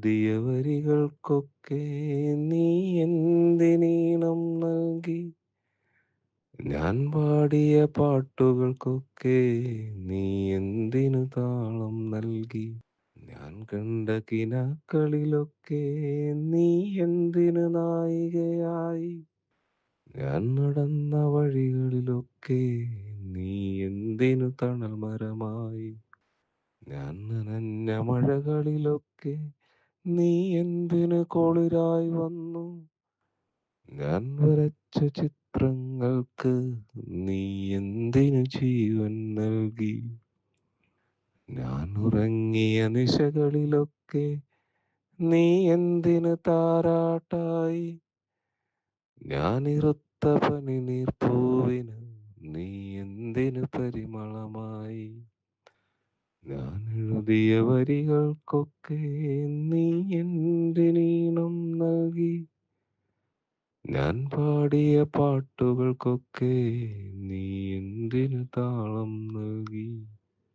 എഴുതിയ വരികൾക്കൊക്കെ നീ എന്തിനീണം നൽകി? ഞാൻ പാടിയ പാട്ടുകൾക്കൊക്കെ നീ എന്തിനു താളം നൽകി? ഞാൻ കണ്ട കിനാക്കളിലൊക്കെ നീ എന്തിനു നായികയായി? ഞാൻ നടന്ന വഴികളിലൊക്കെ നീ എന്തിനു തണൽ മരമായി? ഞാൻ നനഞ്ഞ മഴകളിലൊക്കെ നീ എന്തിനു കുളിരായി വന്നു? ഞാൻ വരച്ച ചിത്രങ്ങൾക്ക് നീ എന്തിനു ജീവൻ നൽകി? ഞാൻ ഉറങ്ങിയ നിശകളിലൊക്കെ നീ എന്തിനു താരാട്ടായി? ഞാൻ ഇറുത്ത പനിനീർപ്പൂവിന് നീ എന്തിനു പരിമളമായി? ഞാൻ എഴുതിയ വരികൾക്കൊക്കെ നീ എന്തിനീണം നൽകി? ഞാൻ പാടിയ പാട്ടുകൾക്കൊക്കെ നീ എന്തിനു താളം നൽകി?